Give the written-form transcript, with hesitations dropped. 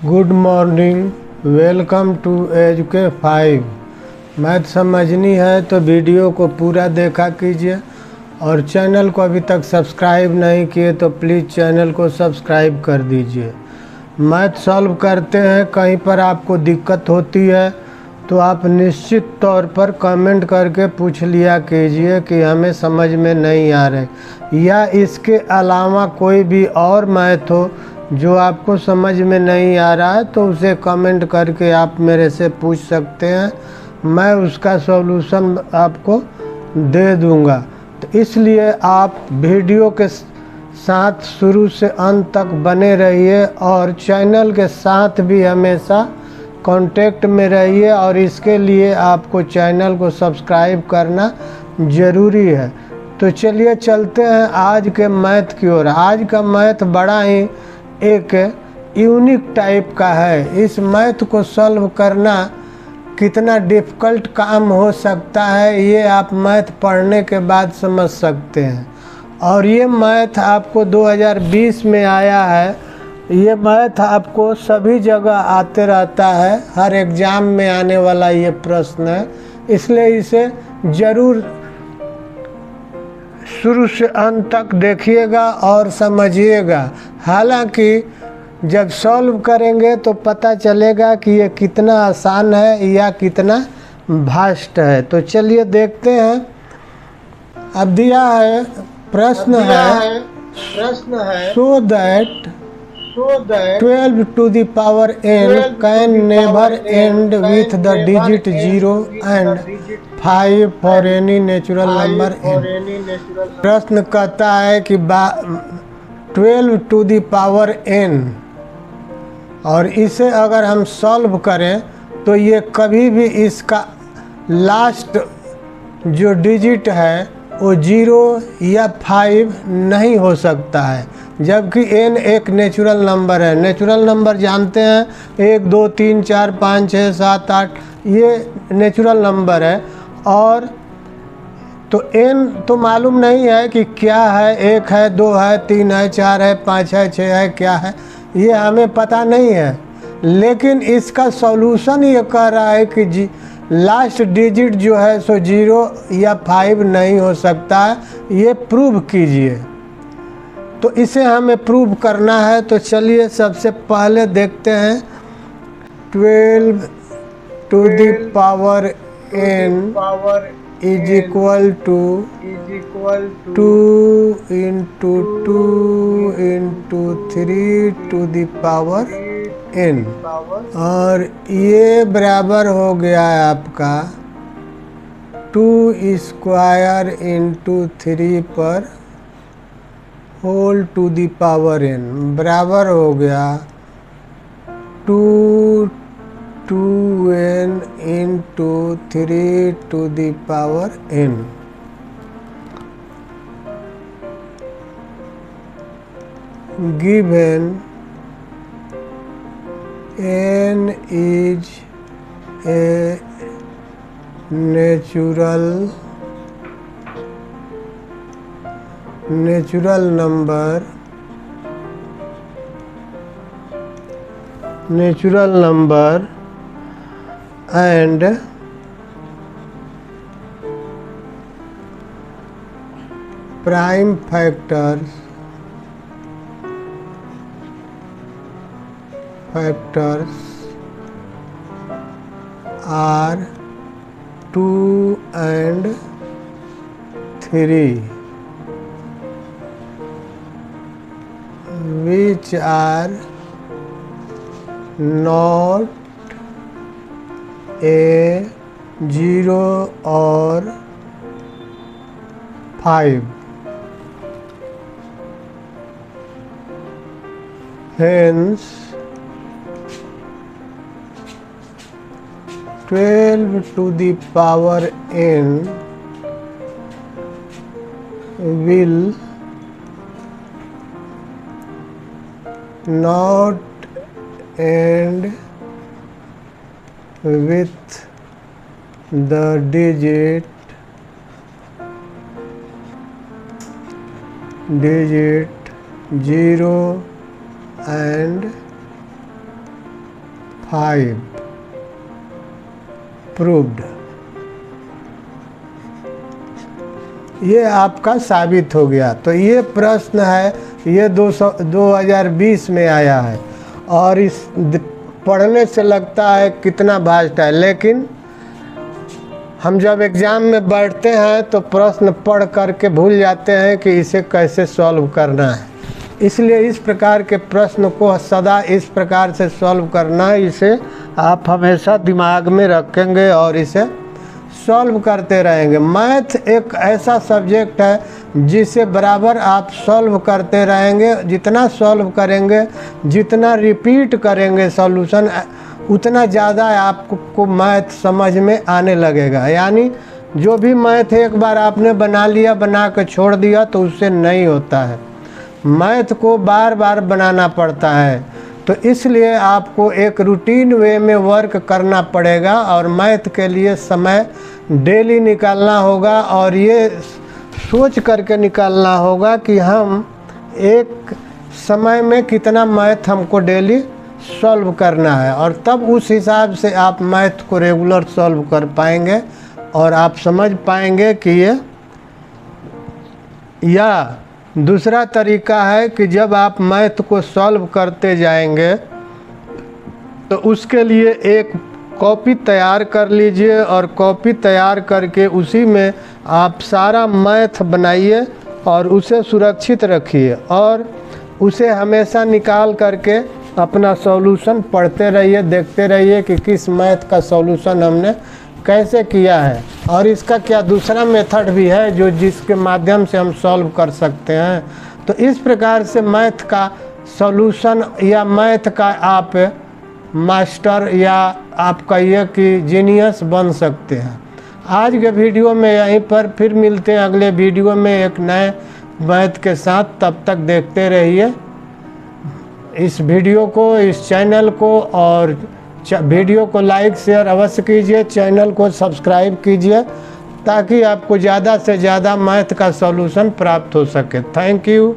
Good morning, welcome to एजुके 5। Math समझनी है तो वीडियो को पूरा देखा कीजिए और चैनल को अभी तक सब्सक्राइब नहीं किए तो प्लीज़ चैनल को सब्सक्राइब कर दीजिए। मैथ सॉल्व करते हैं, कहीं पर आपको दिक्कत होती है तो आप निश्चित तौर पर कमेंट करके पूछ लिया कीजिए कि हमें समझ में नहीं आ रहे, या इसके अलावा कोई भी और मैथ हो जो आपको समझ में नहीं आ रहा है तो उसे कमेंट करके आप मेरे से पूछ सकते हैं, मैं उसका सॉल्यूशन आपको दे दूंगा। तो इसलिए आप वीडियो के साथ शुरू से अंत तक बने रहिए और चैनल के साथ भी हमेशा कांटेक्ट में रहिए, और इसके लिए आपको चैनल को सब्सक्राइब करना ज़रूरी है। तो चलिए चलते हैं आज के मैथ की ओर। आज का मैथ बड़ा ही एक यूनिक टाइप का है। इस मैथ को सॉल्व करना कितना डिफ़िकल्ट काम हो सकता है ये आप मैथ पढ़ने के बाद समझ सकते हैं। और ये मैथ आपको 2020 में आया है। ये मैथ आपको सभी जगह आते रहता है, हर एग्ज़ाम में आने वाला ये प्रश्न है, इसलिए इसे ज़रूर शुरू से अंत तक देखिएगा और समझिएगा। हालांकि जब सॉल्व करेंगे तो पता चलेगा कि ये कितना आसान है या कितना भास्ट है। तो चलिए देखते हैं। अब दिया है प्रश्न है so that 12 to the power n can never end with the digit 0 and 5 for any natural number n। प्रश्न कहता है कि 12 to the power n, और इसे अगर हम सॉल्व करें तो ये कभी भी इसका लास्ट जो डिजिट है वो 0 या 5 नहीं हो सकता है, जबकि n एक नेचुरल नंबर है। नेचुरल नंबर जानते हैं 1 2 3 4 5 6 7 8, ये नेचुरल नंबर है। और तो n तो मालूम नहीं है कि क्या है, 1 है 2 है 3 है 4 है 5 है 6 है, क्या है ये हमें पता नहीं है। लेकिन इसका सॉल्यूशन ये कह रहा है कि लास्ट डिजिट जो है सो 0 या 5 नहीं हो सकता है, ये प्रूव कीजिए। तो इसे हमें प्रूव करना है। तो चलिए सबसे पहले देखते हैं 12 to the power n is equal to 2 into 2 into 3 to the power n, और ये बराबर हो गया है आपका 2 स्क्वायर इंटू 3 पर whole to the power n, बराबर हो गया 2n into 3 to the power n। Given n is a natural number and prime factors are 2 and 3, which are not a 0 or 5, hence 12 to the power n will not end with the digit 0 and 5 proved. ये आपका साबित हो गया। तो ये प्रश्न है, ये 2020 में आया है और इस पढ़ने से लगता है कितना वास्ट है, लेकिन हम जब एग्ज़ाम में बैठते हैं तो प्रश्न पढ़ करके भूल जाते हैं कि इसे कैसे सॉल्व करना है। इसलिए इस प्रकार के प्रश्न को सदा इस प्रकार से सॉल्व करना है, इसे आप हमेशा दिमाग में रखेंगे और इसे सॉल्व करते रहेंगे। मैथ एक ऐसा सब्जेक्ट है जिसे बराबर आप सॉल्व करते रहेंगे। जितना सॉल्व करेंगे, जितना रिपीट करेंगे सॉल्यूशन, उतना ज़्यादा आपको मैथ समझ में आने लगेगा। यानी जो भी मैथ एक बार आपने बना लिया, बना के छोड़ दिया तो उससे नहीं होता है। मैथ को बार बार बनाना पड़ता है। तो इसलिए आपको एक रूटीन वे में वर्क करना पड़ेगा और मैथ के लिए समय डेली निकालना होगा और ये सोच करके निकालना होगा कि हम एक समय में कितना मैथ हमको डेली सॉल्व करना है, और तब उस हिसाब से आप मैथ को रेगुलर सॉल्व कर पाएंगे और आप समझ पाएंगे कि ये। या दूसरा तरीका है कि जब आप मैथ को सॉल्व करते जाएंगे तो उसके लिए एक कॉपी तैयार कर लीजिए और कॉपी तैयार करके उसी में आप सारा मैथ बनाइए और उसे सुरक्षित रखिए और उसे हमेशा निकाल करके अपना सॉल्यूशन पढ़ते रहिए, देखते रहिए कि किस मैथ का सॉल्यूशन हमने कैसे किया है। और इसका क्या दूसरा मेथड भी है जो जिसके माध्यम से हम सॉल्व कर सकते हैं। तो इस प्रकार से मैथ का सॉल्यूशन या मैथ का आप मास्टर या आप कहिए कि जीनियस बन सकते हैं। आज के वीडियो में यहीं पर फिर मिलते हैं अगले वीडियो में एक नए मैथ के साथ। तब तक देखते रहिए इस वीडियो को, इस चैनल को, और वीडियो को लाइक शेयर अवश्य कीजिए, चैनल को सब्सक्राइब कीजिए ताकि आपको ज़्यादा से ज़्यादा मैथ का सॉल्यूशन प्राप्त हो सके। Thank you.